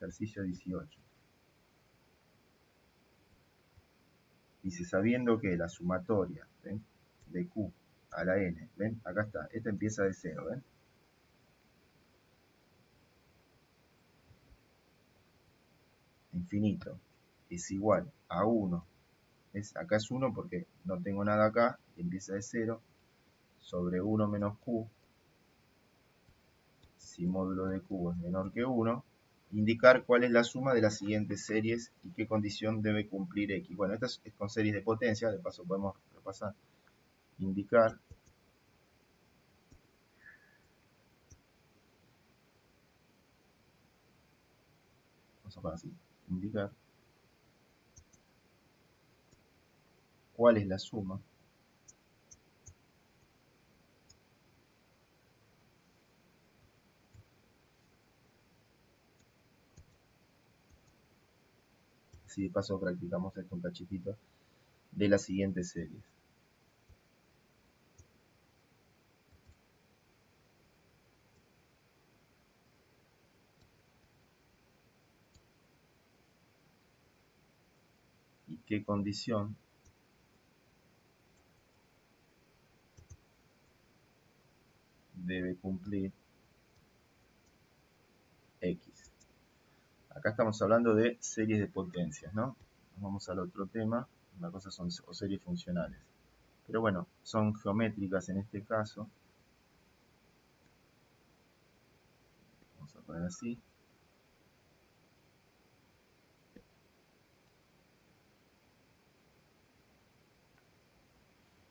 ejercicio 18. Dice, sabiendo que la sumatoria, ¿ven?, de Q a la N, ¿ven? Acá está, esta empieza de 0, ¿ven? Infinito, es igual a 1. Acá es 1 porque no tengo nada acá, y empieza de 0, sobre 1 menos Q, si módulo de Q es menor que 1, indicar cuál es la suma de las siguientes series y qué condición debe cumplir X. Bueno, esta es con series de potencia, de paso podemos repasar. Indicar vamos a poner así, indicar cuál es la suma si de paso practicamos esto un cachitito, de las siguientes series. ¿Y qué condición debe cumplir X? Acá estamos hablando de series de potencias, ¿no? Vamos al otro tema. Una cosa son series funcionales. Pero bueno, son geométricas en este caso. Vamos a poner así.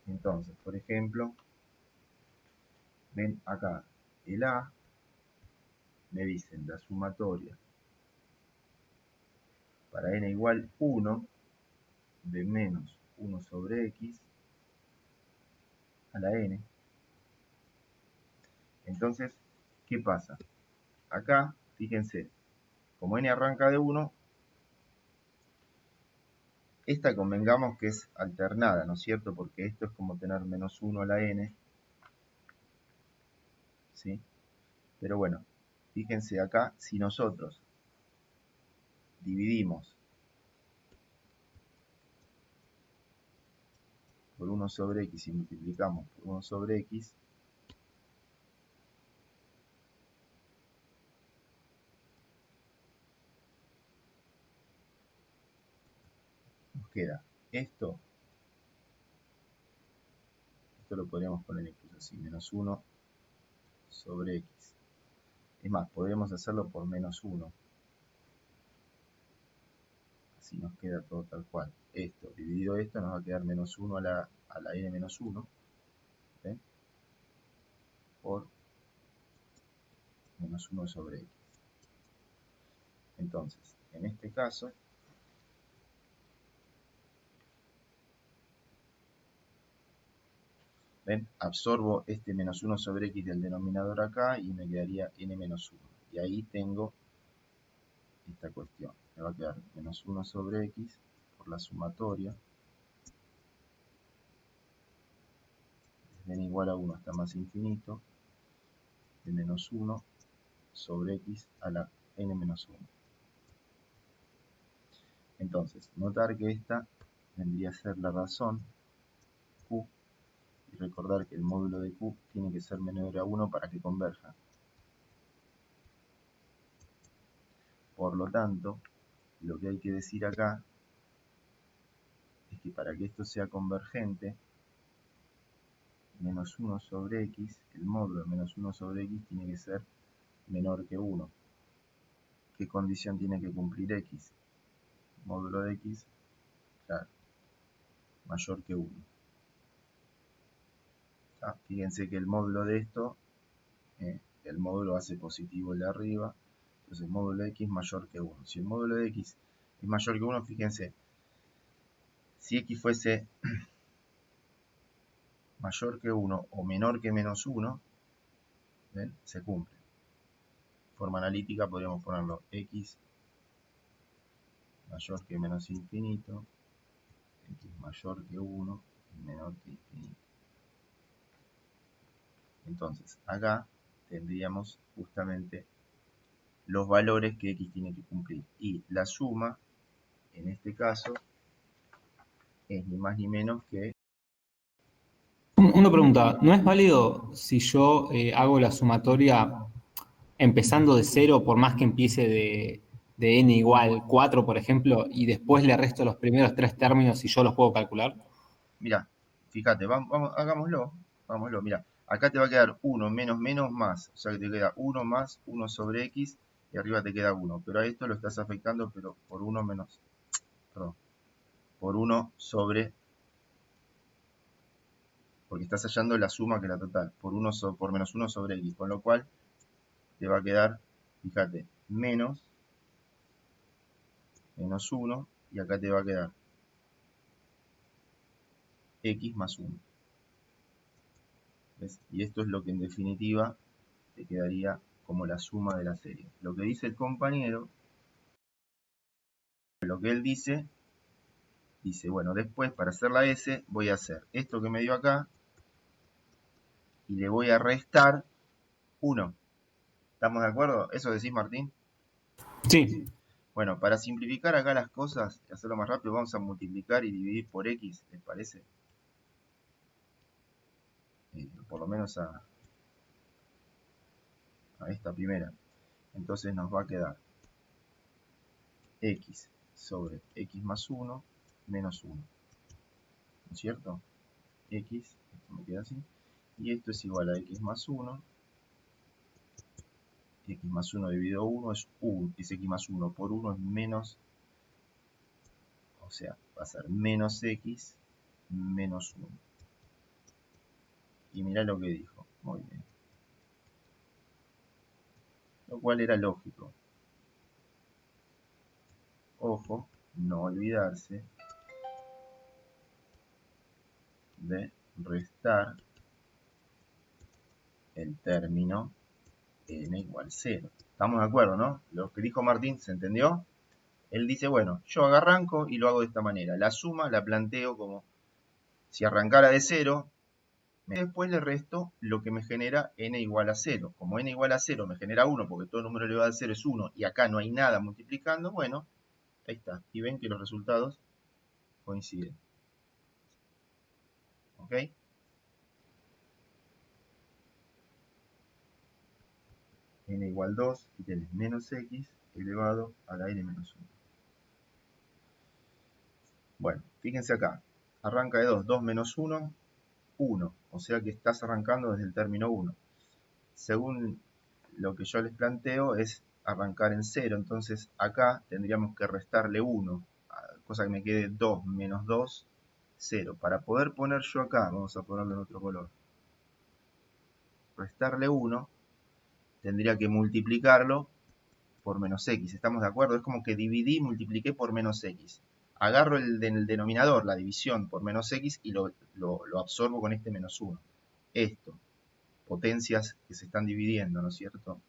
Entonces, por ejemplo, ven acá, el A, me dicen la sumatoria para n igual 1 de menos 1 sobre x a la n. Entonces, ¿qué pasa? Acá, fíjense, como n arranca de 1, esta convengamos que es alternada, ¿no es cierto? Porque esto es como tener menos 1 a la n, ¿sí? Pero bueno, fíjense acá, si nosotros dividimos por 1 sobre x y multiplicamos por 1 sobre x, nos queda esto lo podríamos poner incluso así, menos 1 sobre x. Es más, podríamos hacerlo por menos 1. Así nos queda todo tal cual. Esto, dividido esto, nos va a quedar menos 1 a la n menos 1. ¿Ven? Por menos 1 sobre x. Entonces, en este caso, ¿ven? Absorbo este menos 1 sobre x del denominador acá y me quedaría n menos 1. Y ahí tengo esta cuestión. Me va a quedar menos 1 sobre x por la sumatoria. Desde n igual a 1 hasta más infinito. De menos 1 sobre x a la n menos 1. Entonces, notar que esta vendría a ser la razón Q, y recordar que el módulo de Q tiene que ser menor a 1 para que converja. Por lo tanto, lo que hay que decir acá es que para que esto sea convergente, menos 1 sobre x, el módulo de menos 1 sobre x tiene que ser menor que 1. ¿Qué condición tiene que cumplir x? Módulo de x, claro, mayor que 1. Fíjense que el módulo de esto, el módulo hace positivo el de arriba, entonces el módulo de x mayor que 1. Si el módulo de x es mayor que 1, fíjense, si x fuese mayor que 1 o menor que menos 1, ¿ven? Se cumple. De forma analítica podríamos ponerlo x mayor que menos infinito, x mayor que 1 y menor que infinito. Entonces, acá tendríamos justamente los valores que x tiene que cumplir. Y la suma, en este caso, es ni más ni menos que... Una pregunta, ¿no es válido si yo hago la sumatoria empezando de cero, por más que empiece de n igual 4, por ejemplo, y después le resto los primeros tres términos y yo los puedo calcular? Mira, fíjate, hagámoslo, mira. Acá te va a quedar 1 menos menos más, o sea que te queda 1 más 1 sobre x y arriba te queda 1. Pero a esto lo estás afectando, pero por 1 menos, perdón, por 1 sobre, porque estás hallando la suma que es la total, por menos 1 sobre x, con lo cual te va a quedar, fíjate, menos 1, y acá te va a quedar x más 1. ¿Ves? Y esto es lo que en definitiva te quedaría como la suma de la serie. Lo que dice el compañero, lo que él dice, bueno, después para hacer la S voy a hacer esto que me dio acá y le voy a restar 1. ¿Estamos de acuerdo? ¿Eso decís, Martín? Sí. Bueno, para simplificar acá las cosas y hacerlo más rápido, vamos a multiplicar y dividir por x, ¿les parece? Por lo menos a esta primera. Entonces nos va a quedar x sobre x más 1 menos 1. ¿No es cierto? X, esto me queda así. Y esto es igual a x más 1. X más 1 dividido 1 es 1. Es x más 1 por 1 es menos. O sea, va a ser menos x menos 1. Y mirá lo que dijo. Muy bien. Lo cual era lógico. Ojo, no olvidarse de restar el término n igual 0. ¿Estamos de acuerdo, no? Lo que dijo Martín, ¿se entendió? Él dice, bueno, yo arranco y lo hago de esta manera. La suma la planteo como si arrancara de 0, después le resto lo que me genera n igual a 0. Como n igual a 0 me genera 1, porque todo número elevado a 0 es 1, y acá no hay nada multiplicando, bueno, ahí está. Y ven que los resultados coinciden. ¿Ok? N igual 2 y tenés menos x elevado a la n menos 1. Bueno, fíjense acá. Arranca de 2, 2 menos 1, 1. O sea que estás arrancando desde el término 1. Según lo que yo les planteo es arrancar en 0. Entonces acá tendríamos que restarle 1. Cosa que me quede 2 menos 2, 0. Para poder poner yo acá, vamos a ponerlo en otro color, restarle 1, tendría que multiplicarlo por menos x. ¿Estamos de acuerdo? Es como que dividí y multipliqué por menos x. Agarro el denominador, la división por menos x, y lo absorbo con este menos 1. Esto, potencias que se están dividiendo, ¿no es cierto?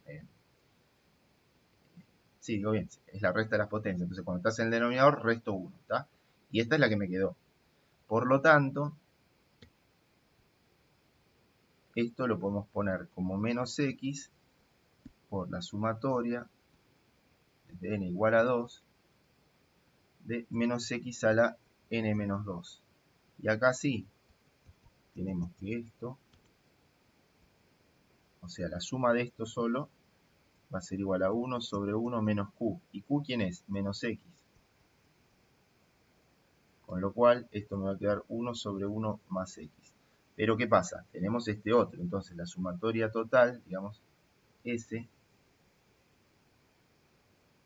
Sí, digo bien, es la resta de las potencias. Entonces cuando estás en el denominador, resto 1, ¿está? Y esta es la que me quedó. Por lo tanto, esto lo podemos poner como menos x por la sumatoria de n igual a 2 de menos x a la n menos 2. Y acá sí, tenemos que esto, o sea, la suma de esto solo va a ser igual a 1 sobre 1 menos q. ¿Y q quién es? Menos x. Con lo cual, esto me va a quedar 1 sobre 1 más x. Pero ¿qué pasa? Tenemos este otro. Entonces, la sumatoria total, digamos, S,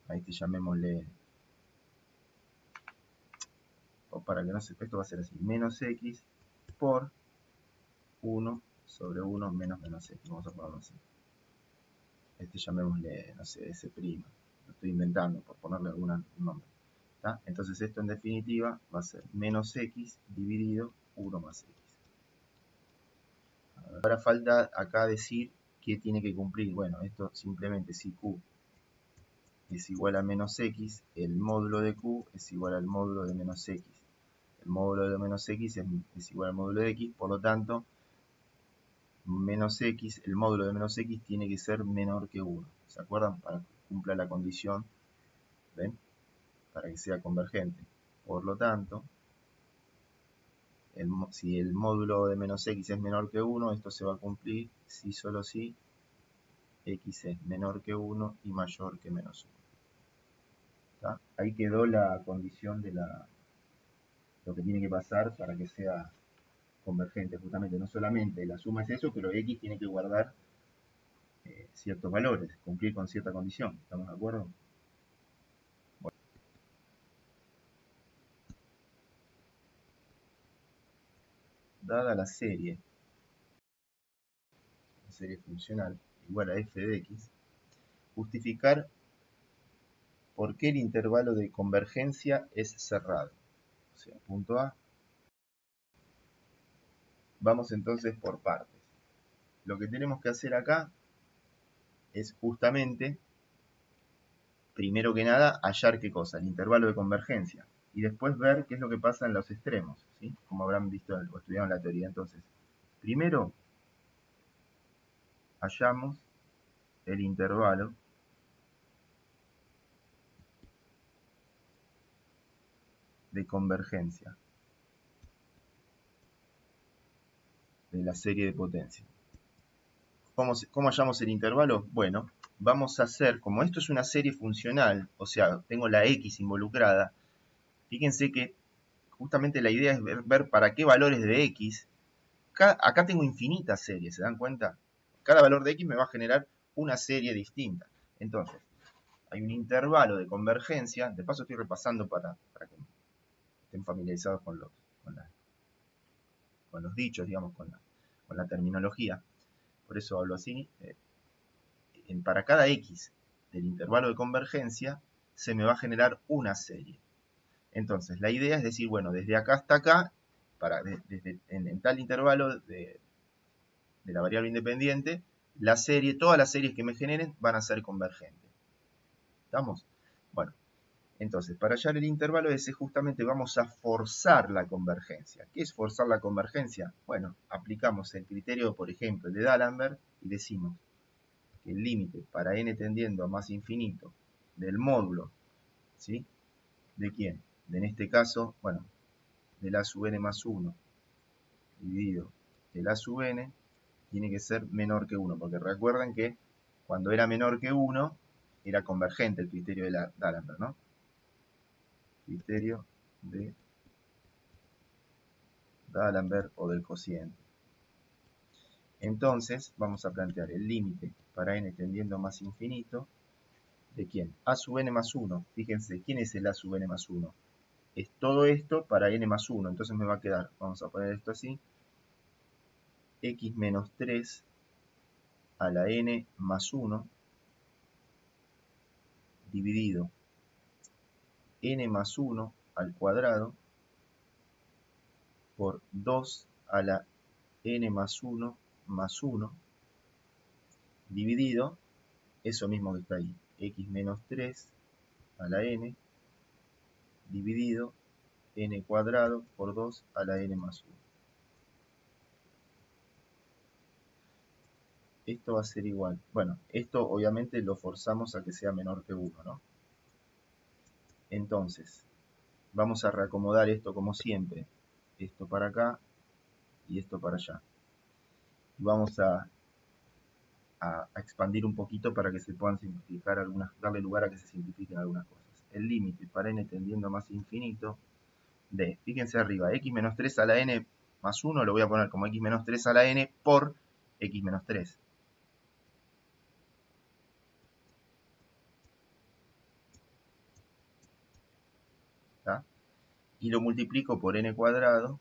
a este llamémosle, o para que no se, esto va a ser así, menos x por 1 sobre 1 menos menos x. Vamos a ponerlo así. Este llamémosle, no sé, S'. Lo estoy inventando por ponerle algún nombre. ¿Tá? Entonces esto en definitiva va a ser menos x dividido 1 más x. Ahora falta acá decir qué tiene que cumplir. Bueno, esto simplemente si q es igual a menos x, el módulo de q es igual al módulo de menos x. El módulo de menos x es igual al módulo de x, por lo tanto, menos x, el módulo de menos x tiene que ser menor que 1. ¿Se acuerdan? cumpla la condición, ¿ven? Para que sea convergente. Por lo tanto, si el módulo de menos x es menor que 1, esto se va a cumplir si solo si x es menor que 1 y mayor que menos 1. ¿Tá? Ahí quedó la condición de lo que tiene que pasar para que sea convergente, justamente. No solamente la suma es eso, pero x tiene que guardar ciertos valores, cumplir con cierta condición. ¿Estamos de acuerdo? Bueno. Dada la serie funcional igual a f de x, justificar por qué el intervalo de convergencia es cerrado. O sea, punto A. Vamos entonces por partes. Lo que tenemos que hacer acá es justamente, primero que nada, hallar qué cosa, el intervalo de convergencia. Y después ver qué es lo que pasa en los extremos, ¿sí? Como habrán visto o estudiado en la teoría. Entonces, primero hallamos el intervalo de convergencia de la serie de potencia. ¿Cómo hallamos el intervalo? Bueno, vamos a hacer, como esto es una serie funcional, o sea, tengo la x involucrada, fíjense que justamente la idea es ver para qué valores de x. Acá tengo infinitas series, ¿se dan cuenta? Cada valor de x me va a generar una serie distinta. Entonces, hay un intervalo de convergencia, de paso estoy repasando para que estén familiarizados con los dichos, digamos, con la terminología. Por eso hablo así. Para cada x del intervalo de convergencia se me va a generar una serie. Entonces, la idea es decir, bueno, desde acá hasta acá, en tal intervalo de la variable independiente, todas las series que me generen van a ser convergentes. ¿Estamos? Bueno, entonces, para hallar el intervalo ese, justamente vamos a forzar la convergencia. ¿Qué es forzar la convergencia? Bueno, aplicamos el criterio, por ejemplo, de D'Alembert y decimos que el límite para n tendiendo a más infinito del módulo, ¿sí? ¿De quién? En este caso, bueno, del a sub n más 1 dividido el a sub n tiene que ser menor que 1, porque recuerden que cuando era menor que 1 era convergente el criterio de D'Alembert, ¿no? Criterio de D'Alembert o del cociente. Entonces vamos a plantear el límite para n tendiendo a más infinito. ¿De quién? A sub n más 1. Fíjense, ¿quién es el a sub n más 1? Es todo esto para n más 1. Entonces me va a quedar, vamos a poner esto así, x menos 3 a la n más 1 dividido n más 1 al cuadrado por 2 a la n más 1 más 1 dividido eso mismo que está ahí, x menos 3 a la n dividido n cuadrado por 2 a la n más 1. Esto va a ser igual. Bueno, esto obviamente lo forzamos a que sea menor que 1, ¿no? Entonces, vamos a reacomodar esto como siempre. Esto para acá y esto para allá. Vamos a expandir un poquito para que se puedan simplificar darle lugar a que se simplifiquen algunas cosas. El límite para n tendiendo a más infinito de, fíjense arriba, x menos 3 a la n más 1 lo voy a poner como x menos 3 a la n por x menos 3. ¿Tá? Y lo multiplico por n cuadrado.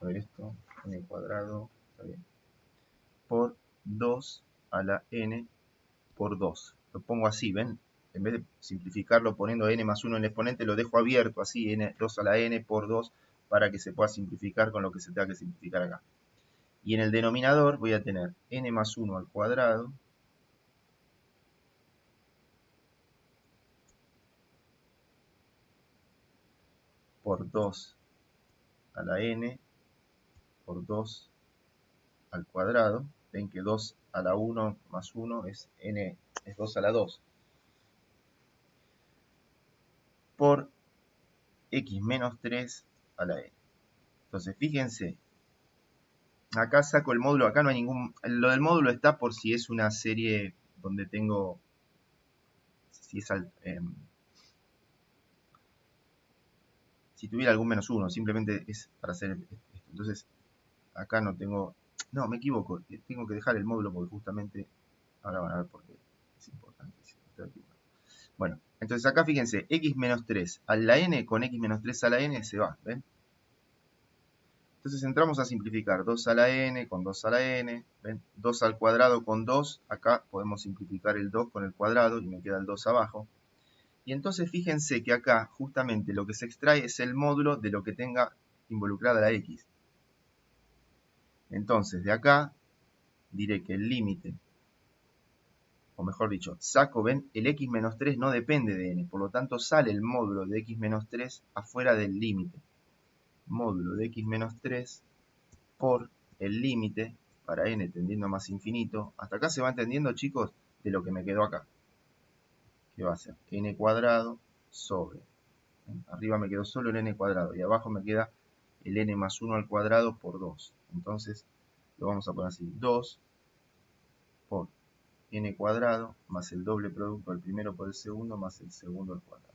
A ver esto, n cuadrado, está bien, por 2 a la n por 2. Lo pongo así, ¿ven? En vez de simplificarlo poniendo n más 1 en el exponente, lo dejo abierto así, 2 a la n por 2, para que se pueda simplificar con lo que se tenga que simplificar acá. Y en el denominador voy a tener n más 1 al cuadrado por 2 a la n por 2 al cuadrado, ven que 2 a la 1 más 1 es n, es 2 a la 2, por x menos 3 a la n. Entonces, fíjense, acá saco el módulo, acá no hay ningún... Lo del módulo está por si es una serie donde tengo... Si es si tuviera algún menos 1, simplemente es para hacer esto. Entonces, acá no tengo... No, me equivoco, tengo que dejar el módulo porque justamente... Ahora van a ver por qué es importante. Bueno, entonces acá fíjense, x menos 3 a la n con x menos 3 a la n se va, ¿ven? Entonces entramos a simplificar 2 a la n con 2 a la n, ¿ven? 2 al cuadrado con 2, acá podemos simplificar el 2 con el cuadrado y me queda el 2 abajo. Y entonces fíjense que acá justamente lo que se extrae es el módulo de lo que tenga involucrada la x. Entonces de acá diré que el límite, o mejor dicho, saco, ven, el x menos 3 no depende de n, por lo tanto sale el módulo de x menos 3 afuera del límite. Módulo de x menos 3 por el límite para n tendiendo a más infinito. Hasta acá se va entendiendo, chicos, de lo que me quedó acá. Que va a ser n cuadrado sobre. Arriba me quedó solo el n cuadrado y abajo me queda el n más 1 al cuadrado por 2. Entonces lo vamos a poner así. 2 por n cuadrado más el doble producto del primero por el segundo más el segundo al cuadrado.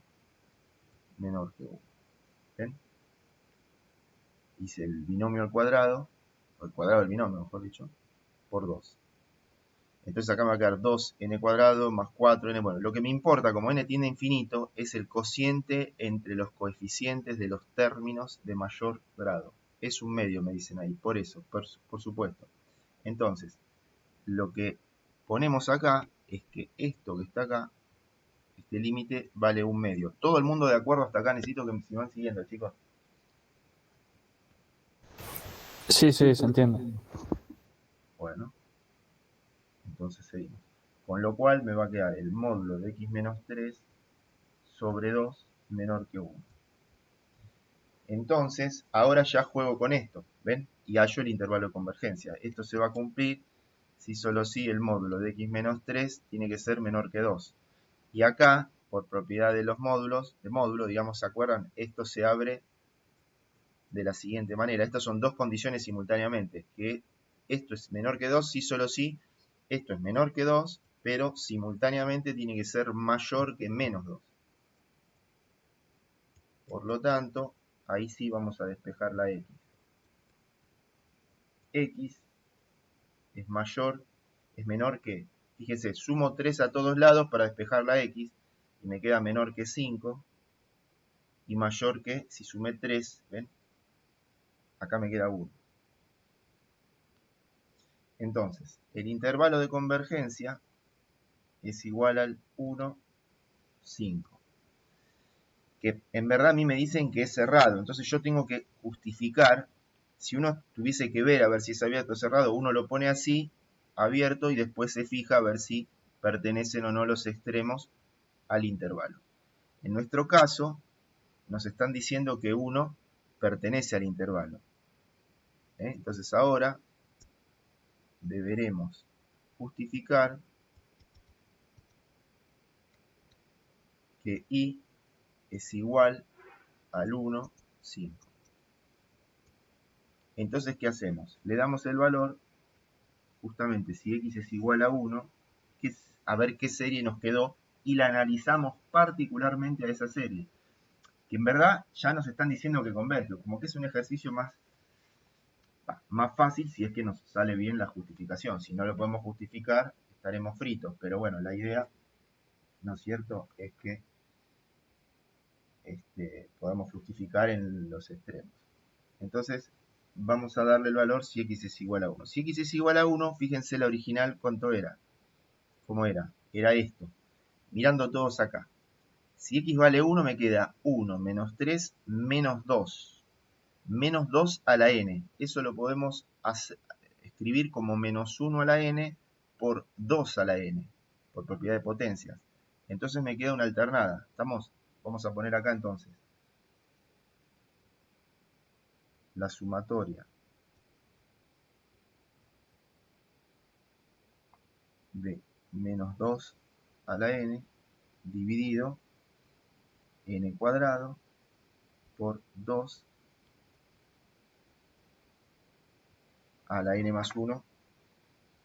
Menor que 1. ¿Ven? Hice el binomio al cuadrado, o el cuadrado del binomio, mejor dicho, por 2. Entonces acá me va a quedar 2n cuadrado más 4n. Bueno, lo que me importa, como n tiende a infinito, es el cociente entre los coeficientes de los términos de mayor grado. Es un medio, me dicen ahí, por eso, por supuesto. Entonces, lo que ponemos acá es que esto que está acá, este límite, vale un medio. ¿Todo el mundo de acuerdo hasta acá? Necesito que me van siguiendo, chicos. Sí, sí, se entiende. Bueno, entonces seguimos. Con lo cual me va a quedar el módulo de x menos 3 sobre 2 menor que 1. Entonces, ahora ya juego con esto, ¿ven? Y hallo el intervalo de convergencia. Esto se va a cumplir si solo si el módulo de x menos 3 tiene que ser menor que 2. Y acá, por propiedad de los módulos, de módulo, digamos, ¿se acuerdan? Esto se abre de la siguiente manera. Estas son dos condiciones simultáneamente, que esto es menor que 2 si solo si esto es menor que 2, pero simultáneamente tiene que ser mayor que menos 2. Por lo tanto, ahí sí vamos a despejar la x. X es mayor, es menor que, fíjense, sumo 3 a todos lados para despejar la x, y me queda menor que 5, y mayor que, si sumé 3, ¿ven? Acá me queda 1. Entonces, el intervalo de convergencia es igual al 1, 5. Que en verdad a mí me dicen que es cerrado, entonces yo tengo que justificar, si uno tuviese que ver a ver si es abierto o cerrado, uno lo pone así, abierto, y después se fija a ver si pertenecen o no los extremos al intervalo. En nuestro caso, nos están diciendo que 1 pertenece al intervalo. Entonces ahora deberemos justificar que I es igual al 1, 5. Entonces, ¿qué hacemos? Le damos el valor, justamente si x es igual a 1, a ver qué serie nos quedó, y la analizamos particularmente a esa serie. Que en verdad ya nos están diciendo que converge, como que es un ejercicio más fácil si es que nos sale bien la justificación. Si no lo podemos justificar, estaremos fritos. Pero bueno, la idea, ¿no es cierto?, es que podemos justificar en los extremos. Entonces, vamos a darle el valor si x es igual a 1. Si x es igual a 1, fíjense la original, ¿cuánto era? ¿Cómo era? Era esto. Mirando todos acá. Si x vale 1, me queda 1 menos 3 menos 2. Menos 2 a la n. Eso lo podemos escribir como menos 1 a la n por 2 a la n, por propiedad de potencias. Entonces me queda una alternada. ¿Estamos? Vamos a poner acá entonces la sumatoria de menos 2 a la n dividido n cuadrado por 2 a la n más 1,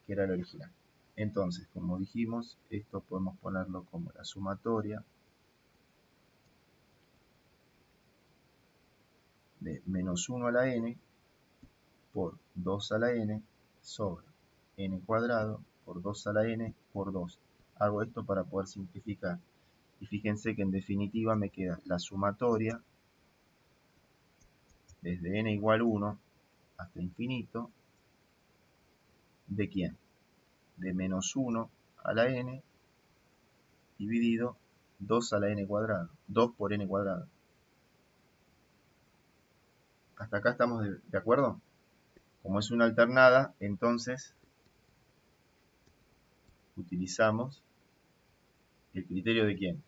que era el original. Entonces, como dijimos, esto podemos ponerlo como la sumatoria de menos 1 a la n por 2 a la n sobre n cuadrado por 2 a la n por 2. Hago esto para poder simplificar. Y fíjense que en definitiva me queda la sumatoria desde n igual 1 hasta infinito. ¿De quién? De menos 1 a la n dividido 2 a la n cuadrado. 2 por n cuadrado. ¿Hasta acá estamos de acuerdo? Como es una alternada, entonces utilizamos el criterio de quién?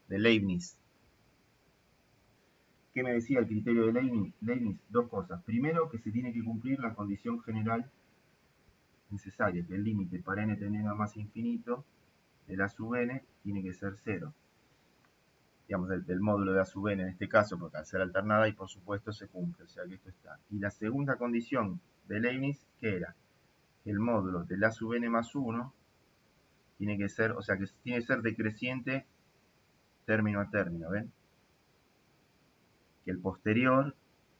De Leibniz. ¿Qué me decía el criterio de Leibniz? Dos cosas. Primero, que se tiene que cumplir la condición general necesaria, que el límite para n tendiendo a más infinito de la sub n tiene que ser 0. Digamos, del módulo de a sub n en este caso, porque al ser alternada y por supuesto se cumple, o sea que esto está. Y la segunda condición de Leibniz, ¿qué era? Que el módulo de la sub n más 1 tiene que ser, o sea que tiene que ser decreciente término a término, ¿ven? Que el posterior,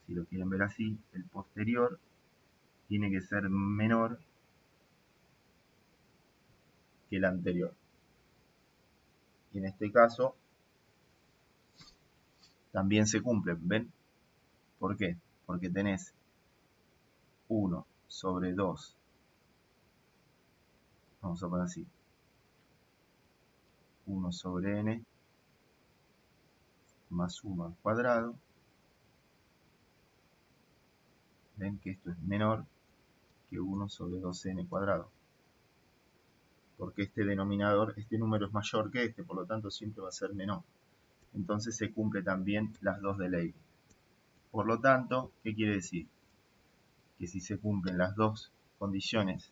si lo quieren ver así, el posterior tiene que ser menor que el anterior. Y en este caso también se cumple, ¿ven? ¿Por qué? Porque tenés 1 sobre 2, vamos a poner así, 1 sobre n más 1 al cuadrado. Ven que esto es menor que 1 sobre 2n cuadrado. Porque este denominador, este número es mayor que este, por lo tanto siempre va a ser menor. Entonces se cumple también las dos de Leibniz. Por lo tanto, ¿qué quiere decir? Que si se cumplen las dos condiciones,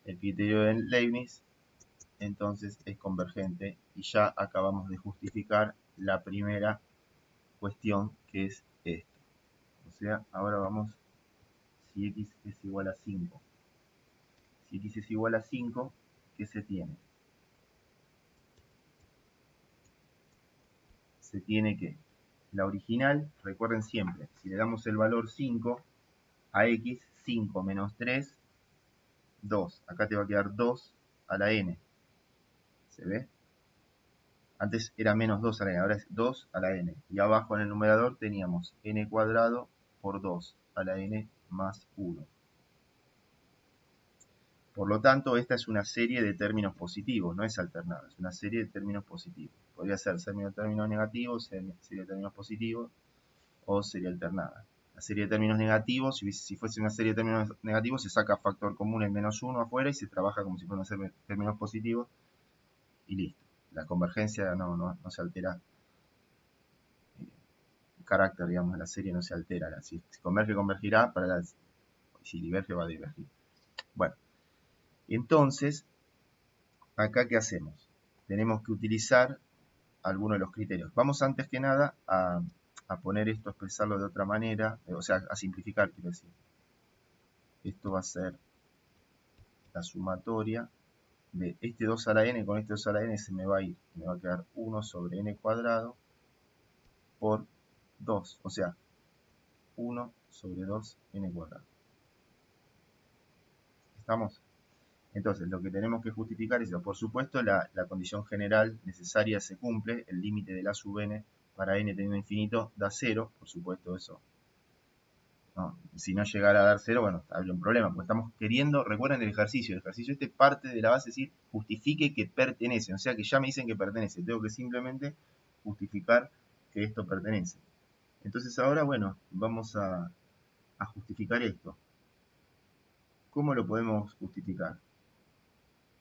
el criterio de Leibniz, entonces es convergente y ya acabamos de justificar la primera cuestión, que es esto. O sea, ahora vamos, si x es igual a 5. Si x es igual a 5, ¿qué se tiene? Se tiene que la original, recuerden siempre, si le damos el valor 5 a x, 5 menos 3, 2. Acá te va a quedar 2 a la n. ¿Se ve? Antes era menos 2 a la n, ahora es 2 a la n. Y abajo en el numerador teníamos n cuadrado por 2 a la n más 1. Por lo tanto, esta es una serie de términos positivos, no es alternada, es una serie de términos positivos. Podría ser serie de términos negativos, serie de términos positivos, o serie alternada. La serie de términos negativos, si fuese una serie de términos negativos, se saca factor común en menos 1 afuera y se trabaja como si fueran términos positivos y listo. La convergencia no se altera. El carácter, digamos, de la serie no se altera. Si converge, convergirá, si diverge, va a divergir. Bueno, entonces, acá ¿qué hacemos? Tenemos que utilizar algunos de los criterios. Vamos antes que nada a poner esto, a expresarlo de otra manera, o sea, a simplificar, quiero decir. Esto va a ser la sumatoria de este 2 a la n con este 2 a la n se me va a ir. Me va a quedar 1 sobre n cuadrado por 2. O sea, 1 sobre 2 n cuadrado. ¿Estamos? Entonces, lo que tenemos que justificar es, por supuesto, la condición general necesaria se cumple. El límite de la sub n para n teniendo infinito da 0. Por supuesto, eso. No, si no llegara a dar 0, bueno, habría un problema, porque estamos queriendo, recuerden el ejercicio este parte de la base, es decir, justifique que pertenece, o sea que ya me dicen que pertenece, tengo que simplemente justificar que esto pertenece. Entonces ahora, bueno, vamos a justificar esto. ¿Cómo lo podemos justificar?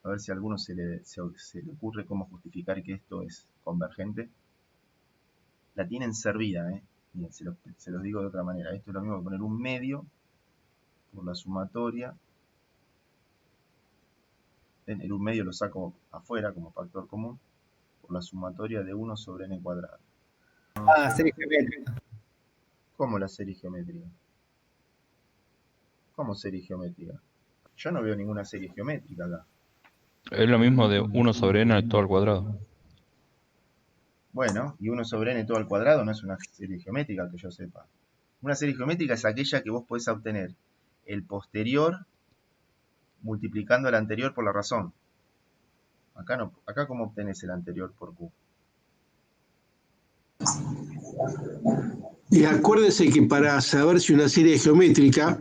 A ver si a alguno se le ocurre cómo justificar que esto es convergente. La tienen servida, ¿eh? Bien, se los digo de otra manera. Esto es lo mismo que poner un medio por la sumatoria. El un medio lo saco afuera como factor común por la sumatoria de 1 sobre n cuadrado. Ah, serie geométrica. ¿Cómo la serie geométrica? ¿Cómo serie geométrica? Yo no veo ninguna serie geométrica acá. Es lo mismo de 1 sobre n todo al cuadrado. Bueno, y 1 sobre n todo al cuadrado no es una serie geométrica que yo sepa. Una serie geométrica es aquella que vos podés obtener el posterior multiplicando al anterior por la razón. Acá no, acá ¿cómo obtenés el anterior por Q? Y acuérdense que para saber si una serie es geométrica,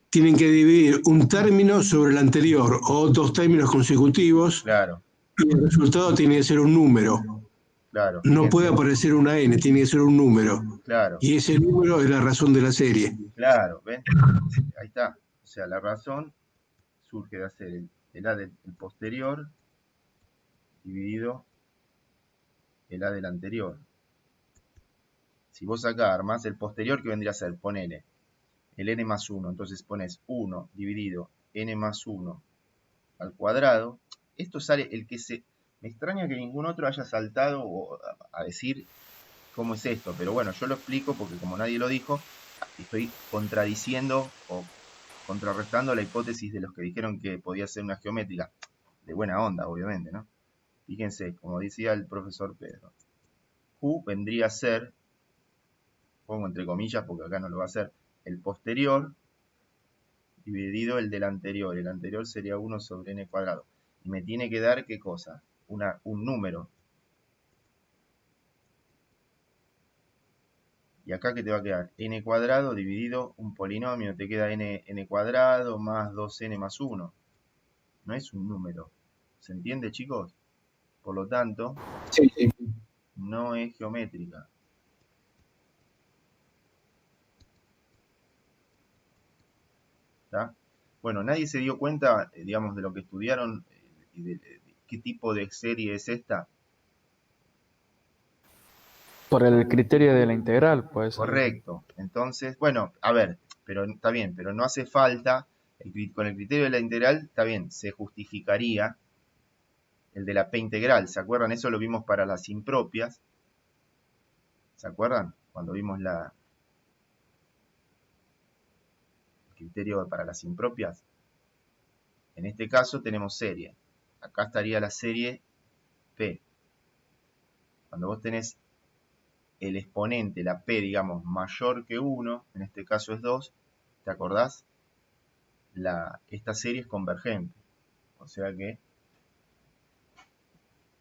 tienen que dividir un término sobre el anterior o dos términos consecutivos Claro, y el resultado tiene que ser un número. claro, No puede fíjense, aparecer una n, tiene que ser un número. claro, Y ese número es la razón de la serie. claro, ¿ven? Ahí está. O sea, la razón surge de hacer el A del posterior dividido el A del anterior. Si vos acá armás el posterior, ¿qué vendría a ser? Ponele el n más 1. Entonces pones 1 dividido n más 1 al cuadrado. Esto sale el que se... Me extraña que ningún otro haya saltado a decir cómo es esto. Pero bueno, yo lo explico porque como nadie lo dijo, estoy contradiciendo o contrarrestando la hipótesis de los que dijeron que podía ser una geométrica. De buena onda, obviamente, ¿no? Fíjense, como decía el profesor Pedro, Q vendría a ser, pongo entre comillas porque acá no lo va a hacer, el posterior dividido el del anterior. El anterior sería 1 sobre n cuadrado. Y me tiene que dar, ¿qué cosa? Un número. Y acá, ¿qué te va a quedar? N cuadrado dividido un polinomio. Te queda n cuadrado más 2n más 1. No es un número. ¿Se entiende, chicos? Por lo tanto, Sí, sí. no es geométrica. ¿Está? Bueno, nadie se dio cuenta, digamos, de lo que estudiaron y de qué tipo de serie es esta. Por el criterio de la integral, pues. Correcto. Entonces, bueno, a ver, pero está bien, pero no hace falta, con el criterio de la integral, está bien, se justificaría el de la P integral. ¿Se acuerdan? Eso lo vimos para las impropias. ¿Se acuerdan? Cuando vimos el criterio para las impropias. En este caso tenemos serie. Acá estaría la serie P. Cuando vos tenés el exponente, la P, digamos, mayor que 1, en este caso es 2, ¿te acordás? Esta serie es convergente. O sea que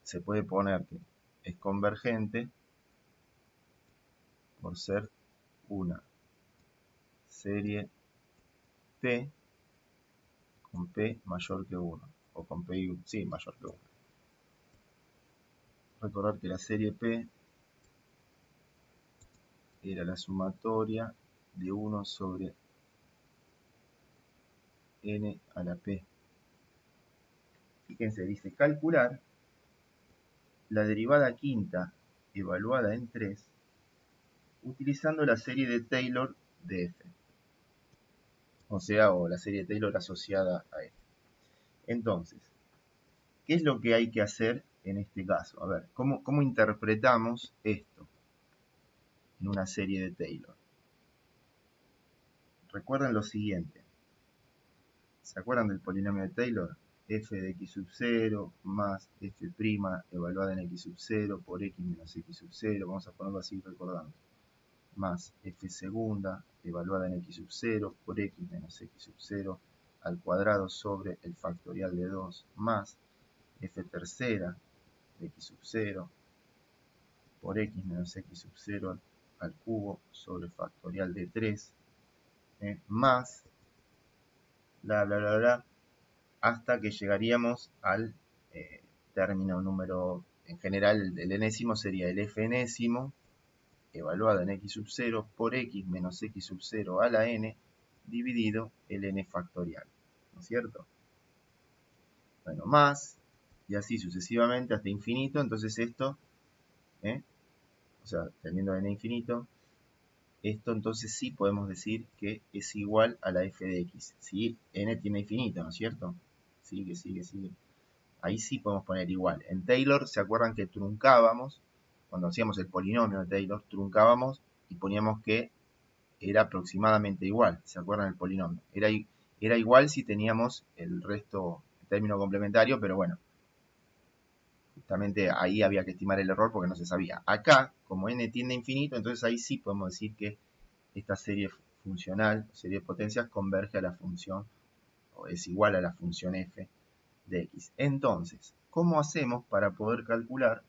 se puede poner que es convergente por ser una serie P con P mayor que 1. O con P, sí, mayor que 1. Recordar que la serie P era la sumatoria de 1 sobre n a la P. Fíjense, dice calcular la derivada quinta evaluada en 3 utilizando la serie de Taylor de f. O sea, o la serie de Taylor asociada a f. Entonces, ¿qué es lo que hay que hacer en este caso? A ver, ¿cómo interpretamos esto en una serie de Taylor? Recuerden lo siguiente. ¿Se acuerdan del polinomio de Taylor? F de x sub 0 más f' evaluada en x sub 0 por x menos x sub 0. Vamos a ponerlo así recordando. Más f segunda evaluada en x sub 0 por x menos x sub 0 al cuadrado sobre el factorial de 2 más f tercera de x sub 0 por x menos x sub 0 al cubo sobre el factorial de 3 más bla bla bla bla hasta que llegaríamos al término número, en general el enésimo sería el f enésimo evaluado en x sub 0 por x menos x sub 0 a la n dividido el n factorial, ¿no es cierto? Bueno, más, y así sucesivamente hasta infinito. Entonces esto, o sea, teniendo n infinito, esto entonces sí podemos decir que es igual a la f de x. Si n tiene infinito, ¿no es cierto? Sigue. Ahí sí podemos poner igual. En Taylor, ¿se acuerdan que truncábamos? Cuando hacíamos el polinomio de Taylor, truncábamos y poníamos que era aproximadamente igual. ¿Se acuerdan del polinomio? Era igual si teníamos el resto, el término complementario, pero bueno, justamente ahí había que estimar el error porque no se sabía. Acá, como n tiende a infinito, entonces ahí sí podemos decir que esta serie funcional, serie de potencias, converge a la función, o es igual a la función f de x. Entonces, ¿cómo hacemos para poder calcular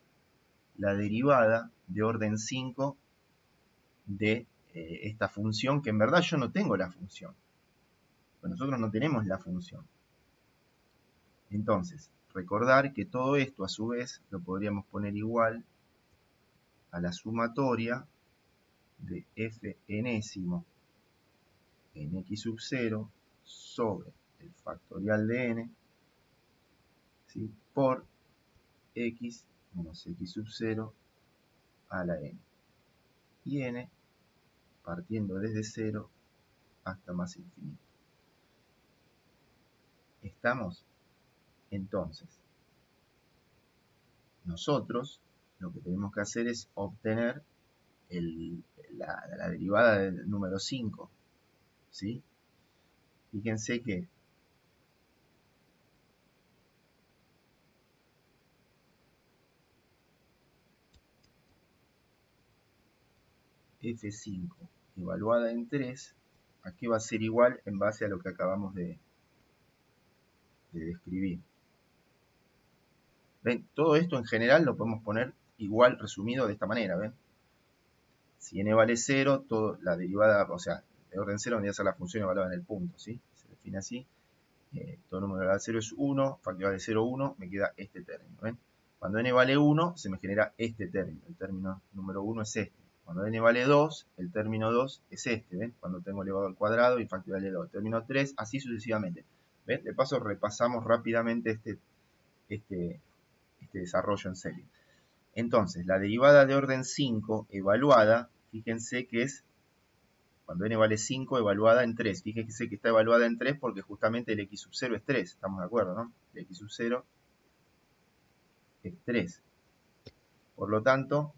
la derivada de orden 5 de esta función? Que en verdad yo no tengo la función. Pues nosotros no tenemos la función. Entonces, recordar que todo esto a su vez lo podríamos poner igual a la sumatoria de f enésimo en x sub 0 sobre el factorial de n, ¿sí?, por x menos x sub 0 a la n. Y n partiendo desde 0 hasta más infinito. ¿Estamos? Entonces, nosotros lo que tenemos que hacer es obtener la derivada del número 5. ¿Sí? Fíjense que f5 evaluada en 3, ¿a qué va a ser igual en base a lo que acabamos de describir? ¿Ven? Todo esto en general lo podemos poner igual resumido de esta manera, ¿ven? Si n vale 0, la derivada, o sea, de orden 0 vendría a ser la función evaluada en el punto, ¿sí? Se define así. Todo número elevado a 0 es 1, factorial de 0, 1, me queda este término, ¿ven? Cuando n vale 1, se me genera este término. El término número 1 es este. Cuando n vale 2, el término 2 es este, ¿ven? Cuando tengo elevado al cuadrado y factorial de 2. El término 3, así sucesivamente. ¿Ven? De paso repasamos rápidamente este desarrollo en serie. Entonces, la derivada de orden 5 evaluada, fíjense que es, cuando n vale 5, evaluada en 3. Fíjense que está evaluada en 3 porque justamente el x sub 0 es 3. ¿Estamos de acuerdo, no? El x sub 0 es 3. Por lo tanto,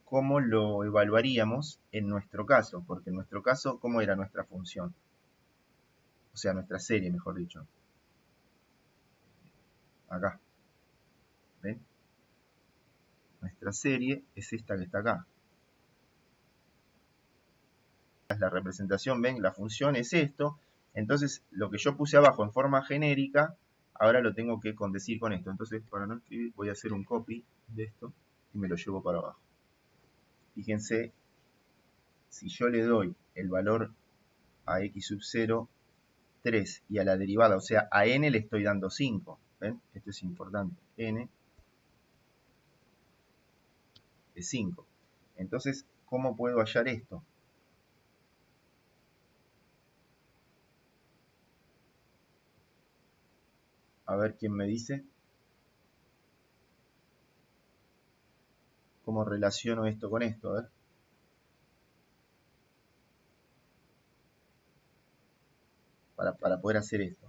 ¿cómo lo evaluaríamos en nuestro caso? Porque en nuestro caso, ¿cómo era nuestra función? O sea, nuestra serie, mejor dicho. Acá. ¿Ven? Nuestra serie es esta que está acá. La representación, ven, la función es esto. Entonces, lo que yo puse abajo en forma genérica, ahora lo tengo que condecir con esto. Entonces, para no escribir, voy a hacer un copy de esto y me lo llevo para abajo. Fíjense, si yo le doy el valor a x sub 0, 3, y a la derivada, o sea, a n le estoy dando 5. ¿Ven? Esto es importante. N es 5. Entonces, ¿cómo puedo hallar esto? A ver quién me dice. ¿Cómo relaciono esto con esto? A ver. Para poder hacer esto.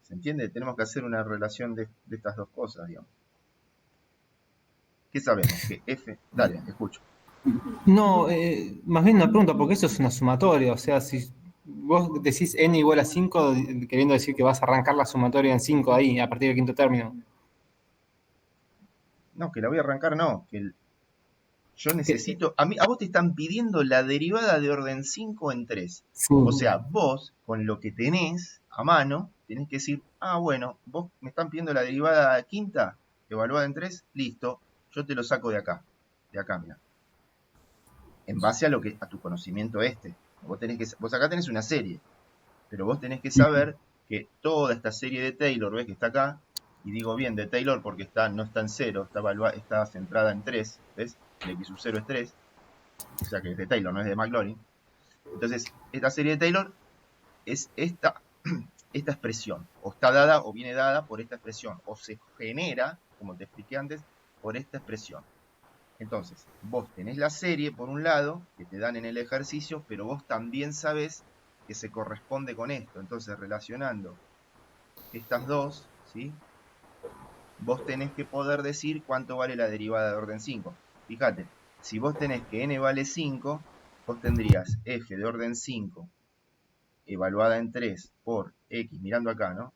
¿Se entiende? Tenemos que hacer una relación de estas dos cosas, digamos. ¿Qué sabemos? Que f... Dale, escucho. No, más bien una pregunta, porque eso es una sumatoria. O sea, si vos decís n igual a 5, queriendo decir que vas a arrancar la sumatoria en 5 ahí, a partir del quinto término. No, que la voy a arrancar, no. Yo necesito... A vos te están pidiendo la derivada de orden 5 en 3. Sí. O sea, vos, con lo que tenés a mano, tenés que decir, ah, bueno, vos me están pidiendo la derivada quinta, evaluada en 3, listo, yo te lo saco de acá, mira. En base a tu conocimiento este. Vos acá tenés una serie, pero vos tenés que saber que toda esta serie de Taylor, ¿ves que está acá? Y digo bien de Taylor porque no está en 0, está centrada en 3, ¿ves? El x sub 0 es 3, o sea que es de Taylor, no es de Maclaurin. Entonces, esta serie de Taylor es esta expresión, o está dada o viene dada por esta expresión, o se genera, como te expliqué antes, por esta expresión. Entonces, vos tenés la serie por un lado, que te dan en el ejercicio, pero vos también sabés que se corresponde con esto. Entonces, relacionando estas dos, ¿sí? Vos tenés que poder decir cuánto vale la derivada de orden 5. Fíjate, si vos tenés que n vale 5, vos tendrías f de orden 5 evaluada en 3 por x, mirando acá, ¿no?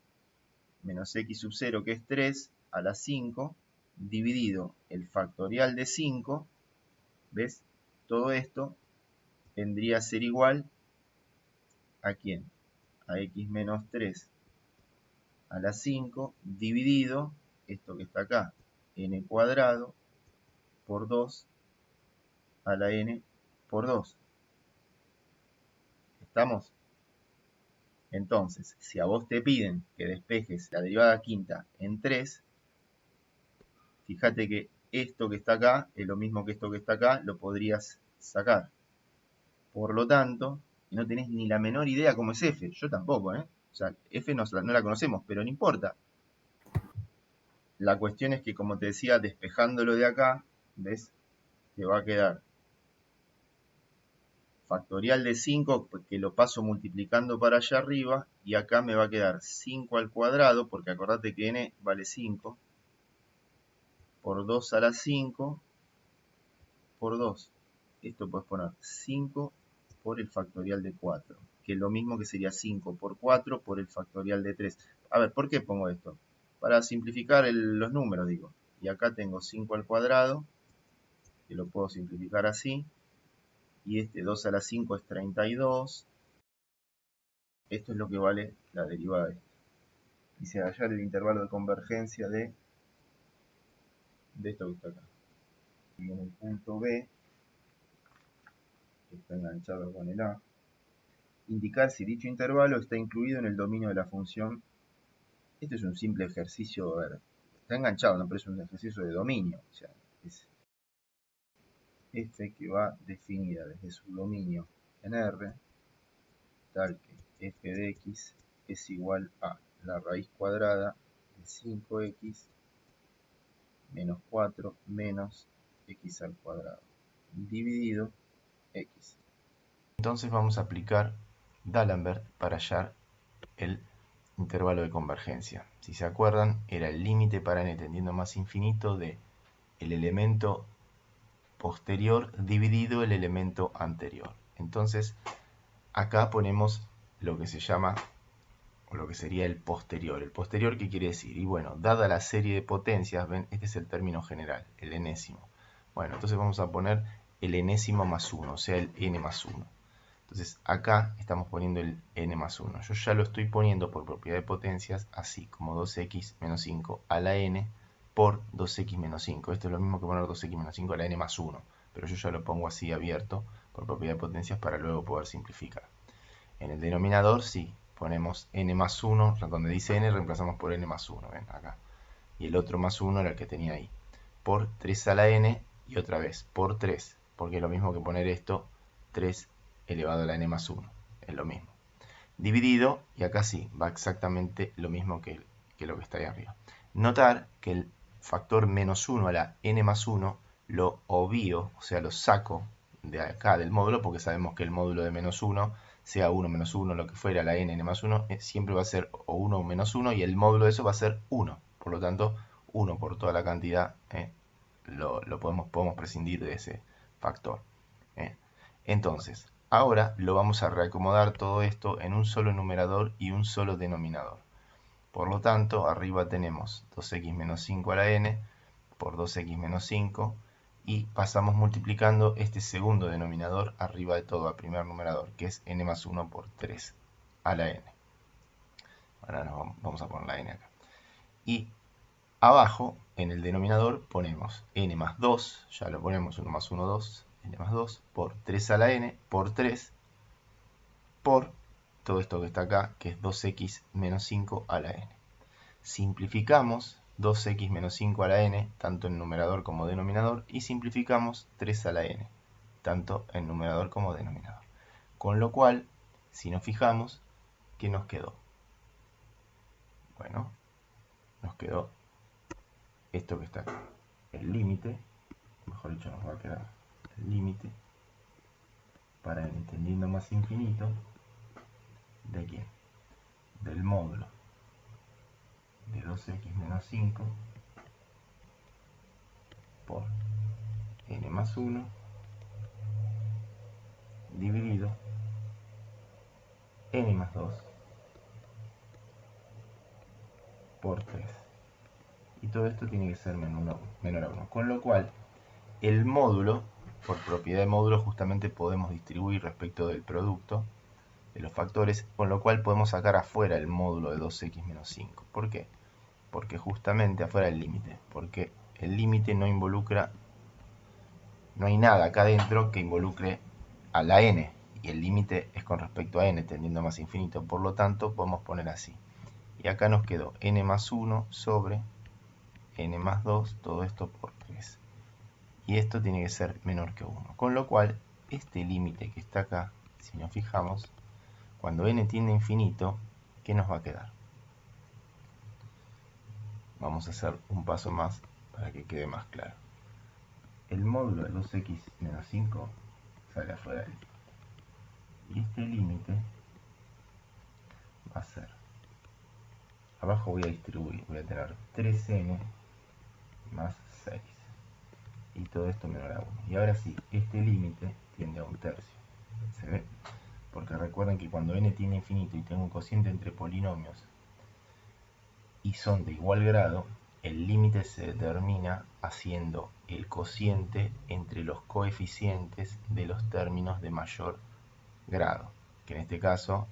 Menos x sub 0, que es 3, a la 5, dividido el factorial de 5, ¿ves? Todo esto vendría a ser igual ¿a quién? A x menos 3 a la 5, dividido esto que está acá, n cuadrado, por 2 a la n por 2. ¿Estamos? Entonces, si a vos te piden que despejes la derivada quinta en 3, fíjate que esto que está acá es lo mismo que esto que está acá, lo podrías sacar. Por lo tanto, no tenés ni la menor idea cómo es f. Yo tampoco, ¿eh? O sea, f no la conocemos, pero no importa. La cuestión es que, como te decía, despejándolo de acá, ¿ves? Te va a quedar factorial de 5, que lo paso multiplicando para allá arriba, y acá me va a quedar 5 al cuadrado, porque acordate que n vale 5, por 2 a la 5, por 2. Esto puedes poner 5 por el factorial de 4, que es lo mismo que sería 5 por 4 por el factorial de 3. A ver, ¿por qué pongo esto? Para simplificar los números, digo. Y acá tengo 5 al cuadrado, que lo puedo simplificar así. Y este 2 a la 5 es 32. Esto es lo que vale la derivada de esto. Dice hallar el intervalo de convergencia de esto que está acá. Y en el punto B, que está enganchado con el A, indicar si dicho intervalo está incluido en el dominio de la función. Este es un simple ejercicio, a ver, está enganchado, ¿no? Pero es un ejercicio de dominio. O sea, es f que va definida desde su dominio en R, tal que f de x es igual a la raíz cuadrada de 5x menos 4 menos x al cuadrado dividido x. Entonces vamos a aplicar D'Alembert para hallar el intervalo de convergencia. Si se acuerdan, era el límite para n tendiendo a más infinito de el elemento posterior dividido el elemento anterior. Entonces, acá ponemos lo que se llama, o lo que sería el posterior. ¿El posterior qué quiere decir? Y bueno, dada la serie de potencias, ven, este es el término general, el enésimo. Bueno, entonces vamos a poner el enésimo más 1, o sea, el n más 1. Entonces acá estamos poniendo el n más 1. Yo ya lo estoy poniendo por propiedad de potencias así, como 2x menos 5 a la n por 2x menos 5. Esto es lo mismo que poner 2x menos 5 a la n más 1. Pero yo ya lo pongo así abierto por propiedad de potencias para luego poder simplificar. En el denominador sí, ponemos n más 1, donde dice n reemplazamos por n más 1, ven acá. Y el otro más 1 era el que tenía ahí. Por 3 a la n y otra vez por 3, porque es lo mismo que poner esto, 3 elevado a la n más 1, es lo mismo. Dividido, y acá sí, va exactamente lo mismo que lo que está ahí arriba. Notar que el factor menos 1 a la n más 1 lo obvio, o sea, lo saco de acá del módulo, porque sabemos que el módulo de menos 1, sea 1 menos 1, lo que fuera, la n más 1, siempre va a ser o 1 o menos 1, y el módulo de eso va a ser 1. Por lo tanto, 1 por toda la cantidad, lo podemos prescindir de ese factor. Entonces, ahora lo vamos a reacomodar todo esto en un solo numerador y un solo denominador. Por lo tanto, arriba tenemos 2x menos 5 a la n por 2x menos 5 y pasamos multiplicando este segundo denominador arriba de todo al primer numerador, que es n más 1 por 3 a la n. Ahora vamos a poner la n acá. Y abajo, en el denominador, ponemos n más 2, ya lo ponemos 1 más 1, 2, n más 2 por 3 a la n por 3 por todo esto que está acá, que es 2x menos 5 a la n. Simplificamos 2x menos 5 a la n, tanto en numerador como denominador, y simplificamos 3 a la n, tanto en numerador como denominador. Con lo cual, si nos fijamos, ¿qué nos quedó? Bueno, nos quedó esto que está acá, el límite mejor dicho, nos va a quedar el límite para n tendiendo más infinito, ¿de quién? Del módulo de 2x menos 5 por n más 1 dividido n más 2 por 3. Y todo esto tiene que ser menor a 1. Con lo cual, el módulo, por propiedad de módulo, justamente podemos distribuir respecto del producto de los factores, con lo cual podemos sacar afuera el módulo de 2x menos 5. ¿Por qué? Porque justamente afuera el límite. Porque el límite no involucra, no hay nada acá adentro que involucre a la n. Y el límite es con respecto a n, tendiendo a más infinito. Por lo tanto, podemos poner así. Y acá nos quedó n más 1 sobre n más 2, todo esto por 3. Y esto tiene que ser menor que 1. Con lo cual, este límite que está acá, si nos fijamos, cuando n tiende a infinito, ¿qué nos va a quedar? Vamos a hacer un paso más para que quede más claro. El módulo de 2x menos 5 sale afuera del límite. Y este límite va a ser, abajo voy a distribuir, voy a tener 3n más 6. Y todo esto menor a 1. Y ahora sí, este límite tiende a 1/3. ¿Se ve? Porque recuerden que cuando n tiene infinito y tengo un cociente entre polinomios y son de igual grado, el límite se determina haciendo el cociente entre los coeficientes de los términos de mayor grado, que en este caso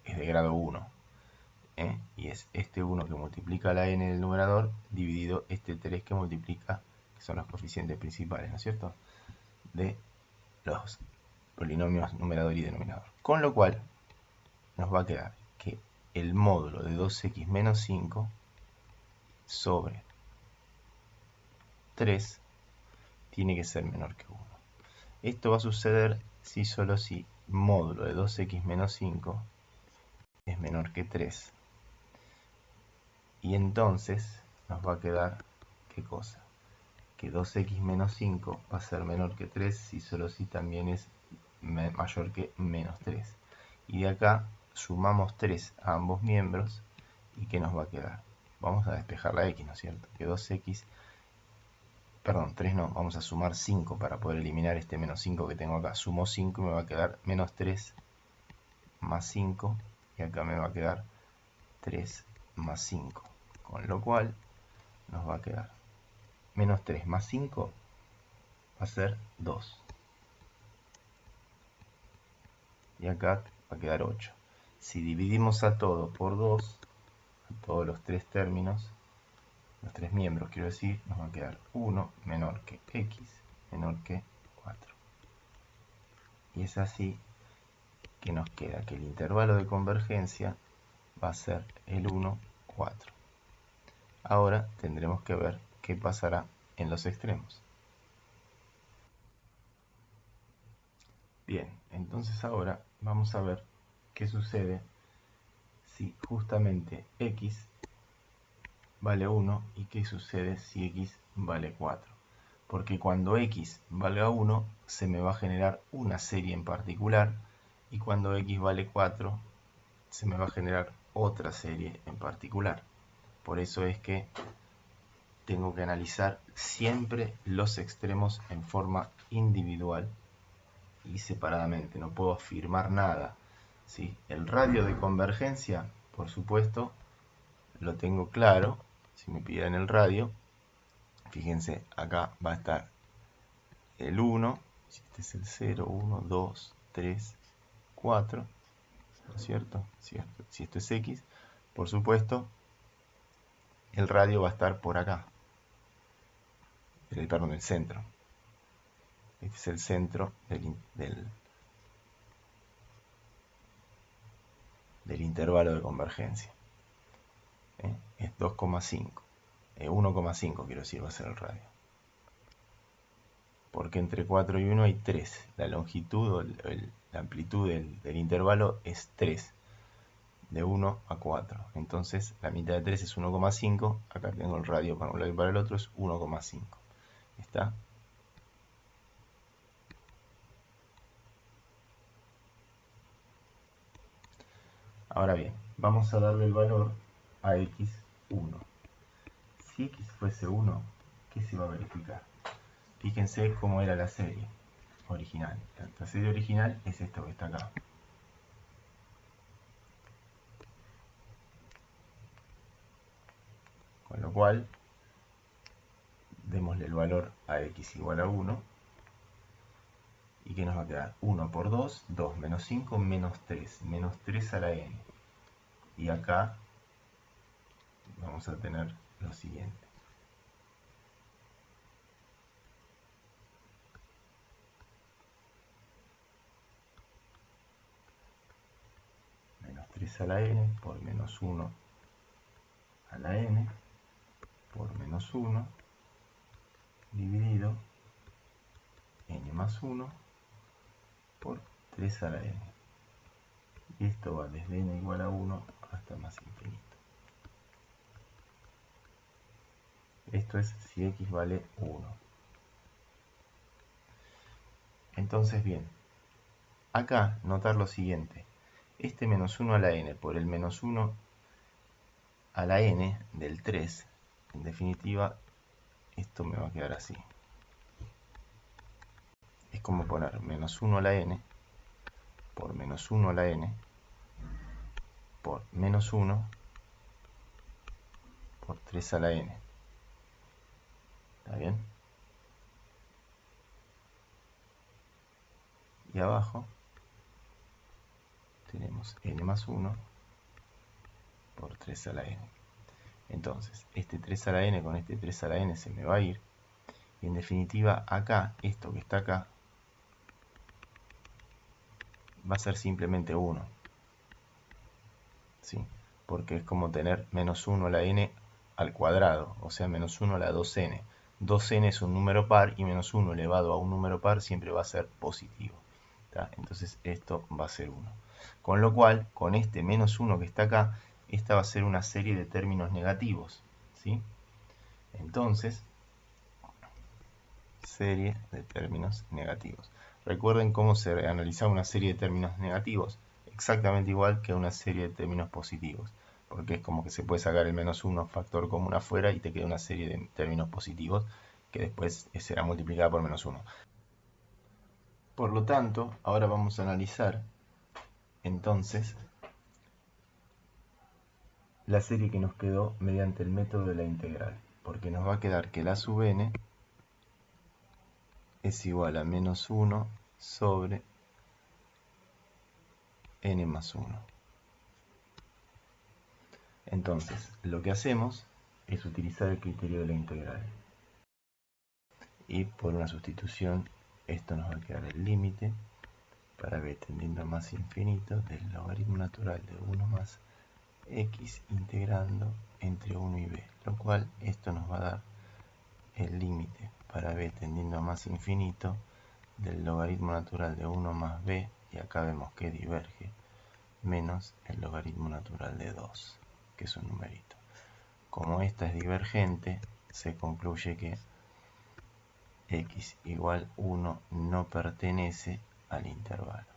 es de grado 1. Y es este 1 que multiplica la n del numerador dividido este 3 que multiplica, que son los coeficientes principales, ¿no es cierto?, de los polinomios numerador y denominador. Con lo cual nos va a quedar que el módulo de 2x menos 5 sobre 3 tiene que ser menor que 1. Esto va a suceder si solo si módulo de 2x menos 5 es menor que 3. Y entonces nos va a quedar, ¿qué cosa? Que 2x menos 5 va a ser menor que 3 si solo si también es mayor que menos 3. Y de acá sumamos 3 a ambos miembros, ¿y qué nos va a quedar? Vamos a despejar la x, ¿no es cierto? Que 2x, perdón, 3 no, vamos a sumar 5 para poder eliminar este menos 5 que tengo acá. Sumo 5 y me va a quedar menos 3 más 5, y acá me va a quedar 3 más 5. Con lo cual nos va a quedar menos 3 más 5 va a ser 2. Y acá va a quedar 8. Si dividimos a todo por 2, a todos los tres términos, los tres miembros quiero decir, nos va a quedar 1 menor que x menor que 4. Y es así que nos queda que el intervalo de convergencia va a ser el 1, 4. Ahora tendremos que ver qué pasará en los extremos. Bien, entonces ahora vamos a ver qué sucede si justamente x vale 1 y qué sucede si x vale 4. Porque cuando x valga 1 se me va a generar una serie en particular, y cuando x vale 4 se me va a generar otra serie en particular. Por eso es que tengo que analizar siempre los extremos en forma individual y separadamente, no puedo afirmar nada, ¿sí? El radio de convergencia, por supuesto, lo tengo claro. Si me pidieran el radio, fíjense, acá va a estar el 1, si este es el 0, 1, 2, 3, 4, ¿no es cierto? Si esto es x, por supuesto, el radio va a estar por acá, perdón, el centro. Este es el centro del intervalo de convergencia. Es 2,5. 1,5 quiero decir va a ser el radio. Porque entre 4 y 1 hay 3. La longitud o la amplitud del intervalo es 3. De 1 a 4. Entonces la mitad de 3 es 1,5. Acá tengo el radio para un lado y para el otro es 1,5. ¿Está? Ahora bien, vamos a darle el valor a x1. Si x fuese 1, ¿qué se va a verificar? Fíjense cómo era la serie original. La serie original es esto que está acá. Con lo cual, démosle el valor a x igual a 1. ¿Y qué nos va a quedar? 1 por 2, 2 menos 5, menos 3. Menos 3 a la n. Y acá vamos a tener lo siguiente. Menos 3 a la n por menos 1 a la n por menos 1 dividido n más 1 por 3 a la n. Y esto va desde n igual a 1 hasta más infinito. Esto es si x vale 1. Entonces, bien, acá notar lo siguiente. Este menos 1 a la n por el menos 1 a la n del 3, en definitiva, esto me va a quedar así. Es como poner menos 1 a la n por menos 1 a la n por menos 1 por 3 a la n. ¿Está bien? Y abajo tenemos n más 1 por 3 a la n. Entonces, este 3 a la n con este 3 a la n se me va a ir. Y en definitiva, acá, esto que está acá, va a ser simplemente 1. ¿Sí? Porque es como tener menos 1 a la n al cuadrado, o sea, menos 1 a la 2n. 2n es un número par y menos 1 elevado a un número par siempre va a ser positivo. ¿Tá? Entonces esto va a ser 1. Con lo cual, con este menos 1 que está acá, esta va a ser una serie de términos negativos. ¿Sí? Entonces, serie de términos negativos. Recuerden cómo se analizaba una serie de términos negativos. Exactamente igual que una serie de términos positivos. Porque es como que se puede sacar el menos 1 factor común afuera y te queda una serie de términos positivos que después será multiplicada por menos 1. Por lo tanto, ahora vamos a analizar entonces la serie que nos quedó mediante el método de la integral. Porque nos va a quedar que la sub n es igual a menos 1 sobre n más 1. Entonces, lo que hacemos es utilizar el criterio de la integral. Y por una sustitución, esto nos va a quedar el límite para b tendiendo a más infinito del logaritmo natural de 1 más x integrando entre 1 y b. Lo cual, esto nos va a dar el límite para b tendiendo a más infinito del logaritmo natural de 1 más b, y acá vemos que diverge, menos el logaritmo natural de 2, que es un numerito. Como esta es divergente, se concluye que x igual 1 no pertenece al intervalo.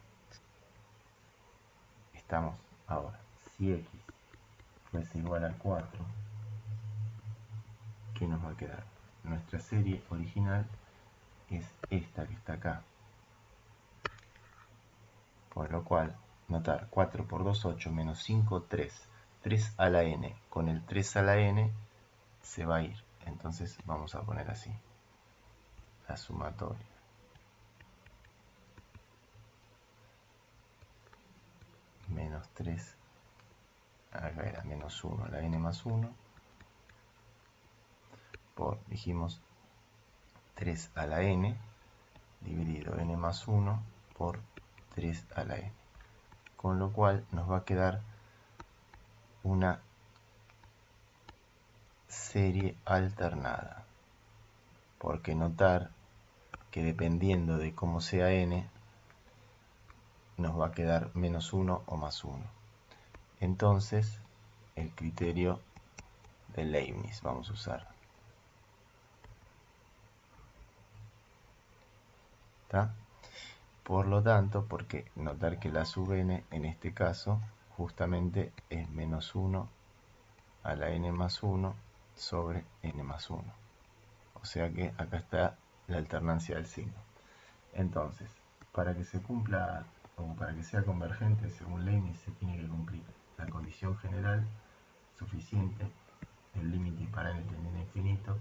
Estamos ahora, si x fuese igual a 4, ¿qué nos va a quedar? Nuestra serie original es esta que está acá. Por lo cual, notar 4 por 2, 8, menos 5, 3. 3 a la n. Con el 3 a la n se va a ir. Entonces vamos a poner así. La sumatoria. Menos 3. Acá era menos 1 a la n más 1. Por, dijimos, 3 a la n dividido n más 1 por 3 a la n. Con lo cual nos va a quedar una serie alternada. Porque notar que dependiendo de cómo sea n, nos va a quedar menos 1 o más 1. Entonces, el criterio de Leibniz vamos a usar. ¿Está? Por lo tanto, porque notar que la sub n en este caso justamente es menos 1 a la n más 1 sobre n más 1. O sea que acá está la alternancia del signo. Entonces, para que se cumpla o para que sea convergente, según Leibniz, se tiene que cumplir la condición general suficiente, el límite para n tendiendo a infinito,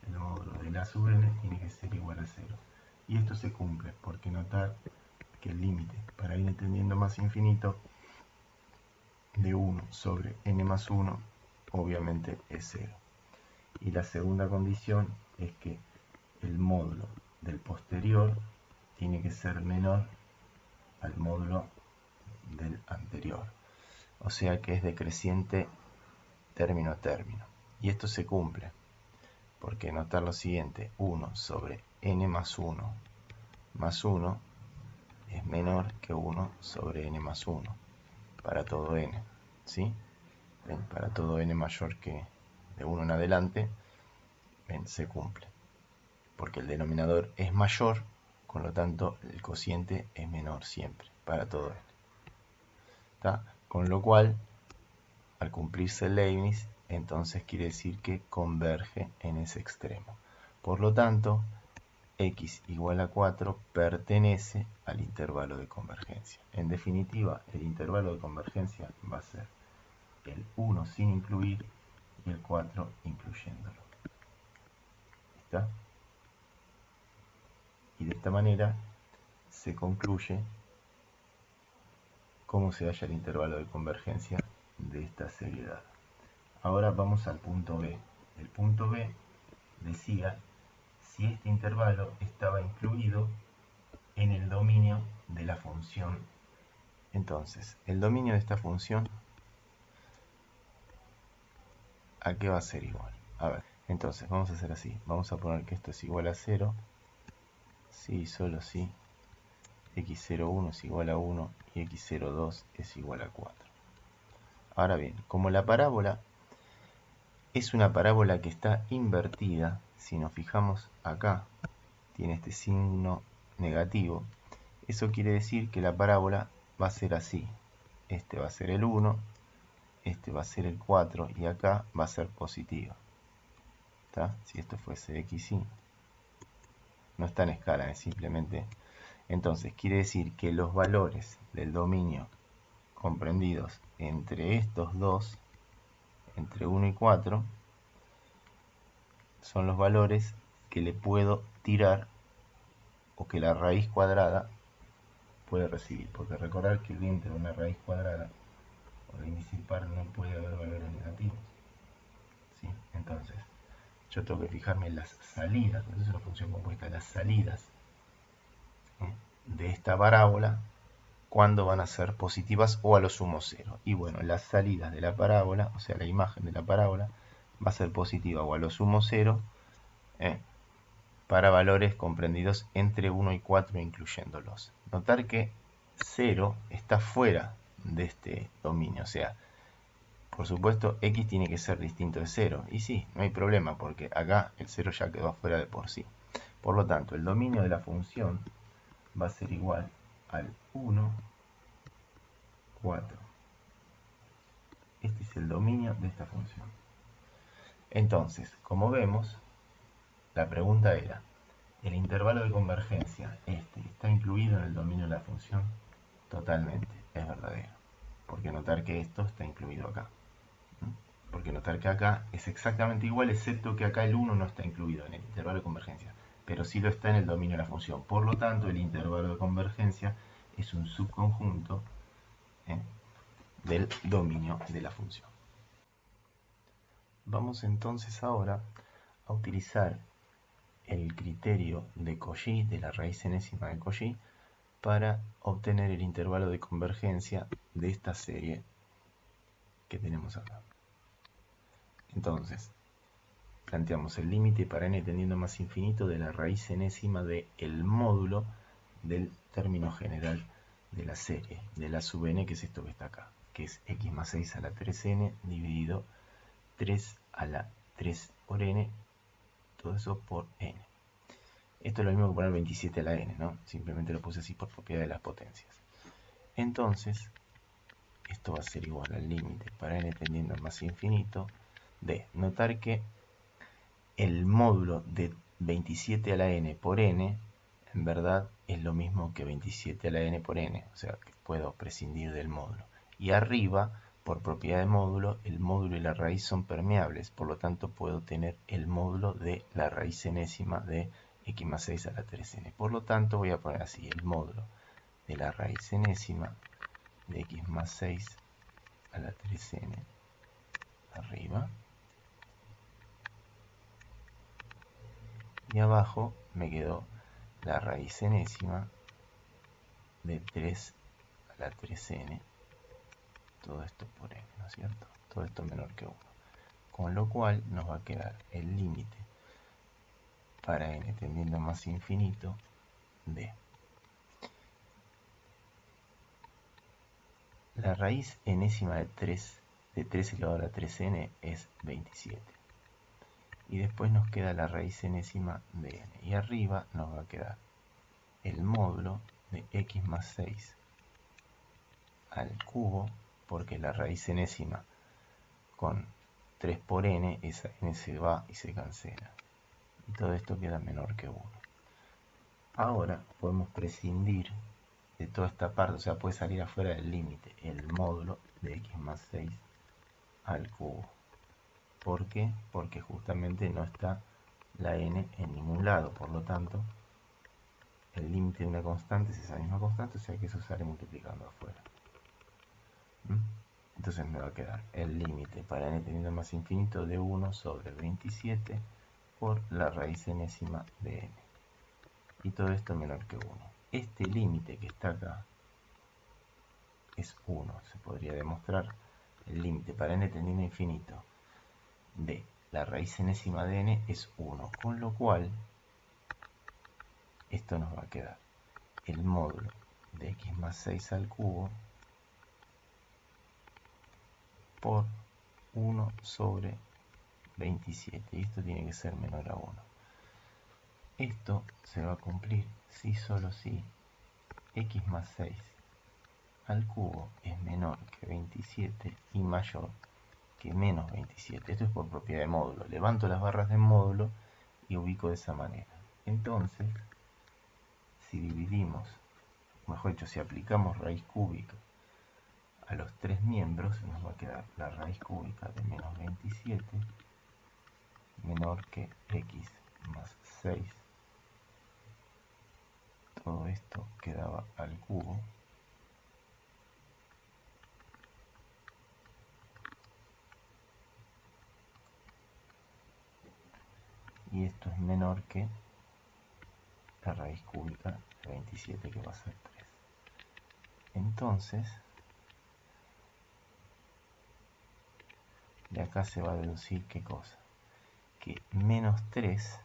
el módulo de la sub n tiene que ser igual a 0. Y esto se cumple porque notar que el límite para n tendiendo más infinito de 1 sobre n más 1 obviamente es 0. Y la segunda condición es que el módulo del posterior tiene que ser menor al módulo del anterior. O sea que es decreciente término a término. Y esto se cumple porque notar lo siguiente: 1 sobre n más 1 más 1 es menor que 1 sobre n más 1 para todo n, ¿sí? Ven, para todo n mayor que de 1 en adelante, ven, se cumple porque el denominador es mayor, con lo tanto el cociente es menor siempre para todo n. ¿Está? Con lo cual, al cumplirse el Leibniz, entonces quiere decir que converge en ese extremo. Por lo tanto, x igual a 4 pertenece al intervalo de convergencia. En definitiva, el intervalo de convergencia va a ser el 1 sin incluir y el 4 incluyéndolo. ¿Está? Y de esta manera se concluye cómo se halla el intervalo de convergencia de esta seriedad. Ahora vamos al punto B. El punto B decía si este intervalo estaba incluido en el dominio de la función. Entonces, el dominio de esta función, ¿a qué va a ser igual? A ver, entonces vamos a hacer así. Vamos a poner que esto es igual a 0. Sí, solo si x01 es igual a 1 y x02 es igual a 4. Ahora bien, como la parábola es una parábola que está invertida, si nos fijamos acá, tiene este signo negativo, eso quiere decir que la parábola va a ser así. Este va a ser el 1, este va a ser el 4 y acá va a ser positiva. ¿Está? Si esto fuese x y no está en escala, es simplemente. Entonces quiere decir que los valores del dominio comprendidos entre estos dos, entre 1 y 4, son los valores que le puedo tirar o que la raíz cuadrada puede recibir. Porque recordar que dentro de una raíz cuadrada o de índice impar no puede haber valores negativos. ¿Sí? Entonces, yo tengo que fijarme en las salidas, eso es una función compuesta, las salidas de esta parábola, cuándo van a ser positivas o a lo sumo 0. Y bueno, las salidas de la parábola, o sea, la imagen de la parábola, va a ser positiva o a lo sumo 0 para valores comprendidos entre 1 y 4 incluyéndolos. Notar que 0 está fuera de este dominio, o sea, por supuesto x tiene que ser distinto de 0. Y sí, no hay problema porque acá el 0 ya quedó afuera de por sí. Por lo tanto, el dominio de la función va a ser igual al 1, 4. Este es el dominio de esta función. Entonces, como vemos, la pregunta era, ¿el intervalo de convergencia está incluido en el dominio de la función? Totalmente, es verdadero. Porque notar que esto está incluido acá. Porque notar que acá es exactamente igual, excepto que acá el 1 no está incluido en el intervalo de convergencia, pero sí lo está en el dominio de la función. Por lo tanto, el intervalo de convergencia es un subconjunto del dominio de la función. Vamos entonces ahora a utilizar el criterio de Cauchy, de la raíz enésima de Cauchy, para obtener el intervalo de convergencia de esta serie que tenemos acá. Entonces, planteamos el límite para n tendiendo a más infinito de la raíz enésima del módulo del término general de la serie, de la sub n, que es esto que está acá, que es x más 6 a la 3n dividido 3 a la 3 por n, todo eso por n. Esto es lo mismo que poner 27 a la n, ¿no? Simplemente lo puse así por propiedad de las potencias. Entonces, esto va a ser igual al límite para n tendiendo a más infinito de, notar que el módulo de 27 a la n por n en verdad es lo mismo que 27 a la n por n, o sea que puedo prescindir del módulo. Y arriba, por propiedad de módulo, el módulo y la raíz son permeables, por lo tanto puedo tener el módulo de la raíz enésima de x más 6 a la 3n. Por lo tanto voy a poner así, el módulo de la raíz enésima de x más 6 a la 3n arriba, y abajo me quedó la raíz enésima de 3 a la 3n, todo esto por n, ¿no es cierto? Todo esto menor que 1. Con lo cual nos va a quedar el límite para n tendiendo a más infinito de la raíz enésima de 3 elevado a la 3n es 27. Y después nos queda la raíz enésima de n. Y arriba nos va a quedar el módulo de x más 6 al cubo, porque la raíz enésima con 3 por n, esa n se va y se cancela. Y todo esto queda menor que 1. Ahora podemos prescindir de toda esta parte, o sea, puede salir afuera del límite el módulo de x más 6 al cubo. ¿Por qué? Porque justamente no está la n en ningún lado, por lo tanto el límite de una constante es esa misma constante, o sea que eso sale multiplicando afuera. Entonces me va a quedar el límite para n teniendo a más infinito de 1 sobre 27 por la raíz enésima de n. Y todo esto menor que 1. Este límite que está acá es 1. Se podría demostrar el límite para n tendiendo a infinito de la raíz enésima de n es 1. Con lo cual, esto nos va a quedar el módulo de x más 6 al cubo por 1 sobre 27. Y esto tiene que ser menor a 1. Esto se va a cumplir si solo si x más 6 al cubo es menor que 27 y mayor que menos 27. Esto es por propiedad de módulo. Levanto las barras de módulo y ubico de esa manera. Entonces, si dividimos, mejor dicho, si aplicamos raíz cúbica a los tres miembros, nos va a quedar la raíz cúbica de menos 27 menor que x más 6. Todo esto quedaba al cubo. Y esto es menor que la raíz cúbica de 27, que va a ser 3. Entonces, de acá se va a deducir ¿qué cosa? Que menos 3,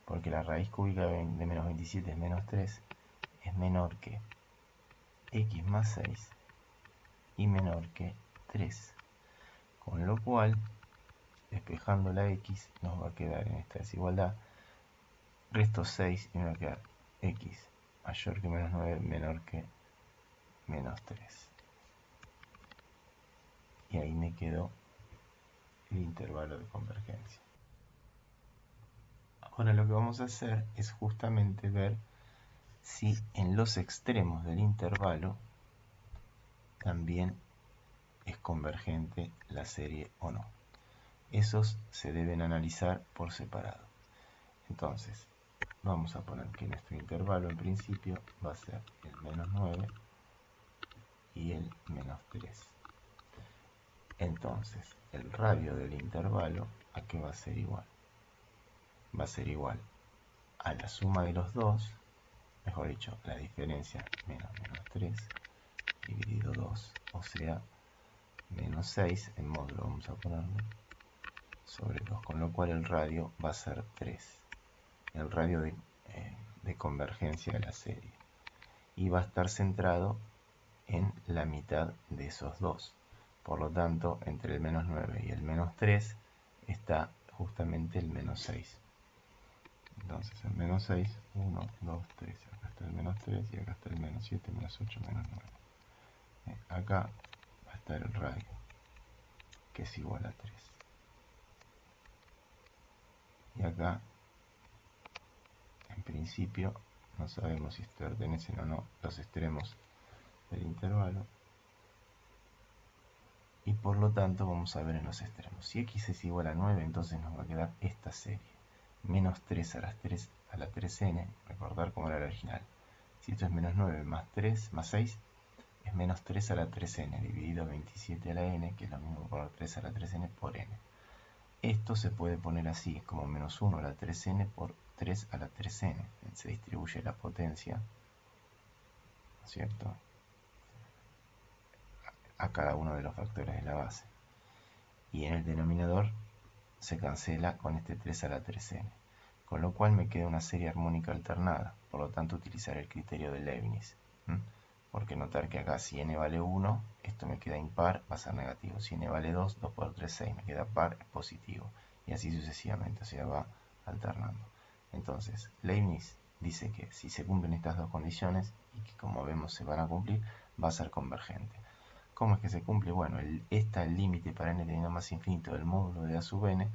porque la raíz cúbica de menos 27 es menos 3, es menor que x más 6 y menor que 3. Con lo cual, despejando la x, nos va a quedar en esta desigualdad resto 6 y me va a quedar x mayor que menos 9 menor que menos 3. Y ahí me quedó el intervalo de convergencia. Ahora lo que vamos a hacer es justamente ver si en los extremos del intervalo también es convergente la serie o no. Esos se deben analizar por separado. Entonces, vamos a poner que nuestro intervalo en principio va a ser el menos 9 y el menos 3. Entonces, el radio del intervalo, ¿a qué va a ser igual? Va a ser igual a la suma de los dos, mejor dicho, la diferencia menos 3 dividido 2, o sea, menos 6 en módulo, vamos a ponerlo, sobre 2, con lo cual el radio va a ser 3, el radio de convergencia de la serie, y va a estar centrado en la mitad de esos dos. Por lo tanto, entre el menos 9 y el menos 3 está justamente el menos 6. Entonces el menos 6, 1, 2, 3. Acá está el menos 3 y acá está el menos 7, menos 8, menos 9. Acá estar el radio, que es igual a 3. Y acá, en principio, no sabemos si pertenecen o no los extremos del intervalo. Y por lo tanto vamos a ver en los extremos. Si x es igual a 9, entonces nos va a quedar esta serie. Menos 3 a la 3n, recordar cómo era la original. Si esto es menos 9 más 3 más 6, es menos 3 a la 3n dividido 27 a la n, que es lo mismo que poner 3 a la 3n por n. Esto se puede poner así, como menos 1 a la 3n por 3 a la 3n. Se distribuye la potencia, ¿no es cierto?, a cada uno de los factores de la base. Y en el denominador se cancela con este 3 a la 3n. Con lo cual me queda una serie armónica alternada. Por lo tanto utilizaré el criterio de Leibniz. Porque notar que acá si n vale 1, esto me queda impar, va a ser negativo. Si n vale 2, 2 por 3, 6, me queda par, es positivo. Y así sucesivamente, o sea, va alternando. Entonces, Leibniz dice que si se cumplen estas dos condiciones, y que como vemos se van a cumplir, va a ser convergente. ¿Cómo es que se cumple? Bueno, el límite para n teniendo más infinito del módulo de a sub n,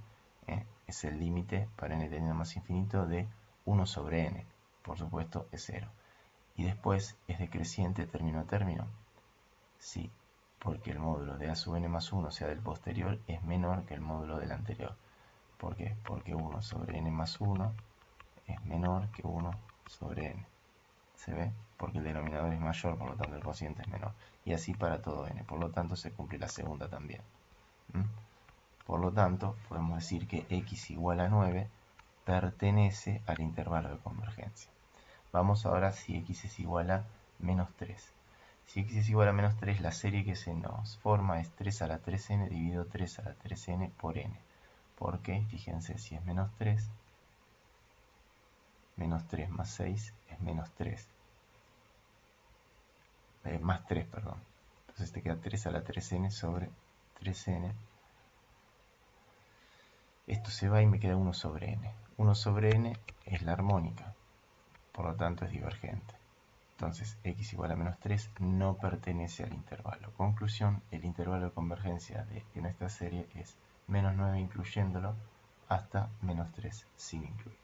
es el límite para n teniendo más infinito de 1 sobre n. Por supuesto, es 0. Y después es decreciente término a término. Sí, porque el módulo de a sub n más 1, o sea, del posterior, es menor que el módulo del anterior. ¿Por qué? Porque 1 sobre n más 1 es menor que 1 sobre n. ¿Se ve? Porque el denominador es mayor, por lo tanto el cociente es menor. Y así para todo n. Por lo tanto se cumple la segunda también. Por lo tanto, podemos decir que x igual a 9 pertenece al intervalo de convergencia. Vamos ahora si x es igual a menos 3. Si x es igual a menos 3, la serie que se nos forma es 3 a la 3n dividido 3 a la 3n por n. Porque, fíjense, si es menos 3 más 6 es menos 3. Más 3, perdón. Entonces te queda 3 a la 3n sobre 3n. Esto se va y me queda 1 sobre n. 1 sobre n es la armónica, por lo tanto es divergente. Entonces x igual a menos 3 no pertenece al intervalo. Conclusión, el intervalo de convergencia de nuestra serie es menos 9 incluyéndolo hasta menos 3 sin incluir.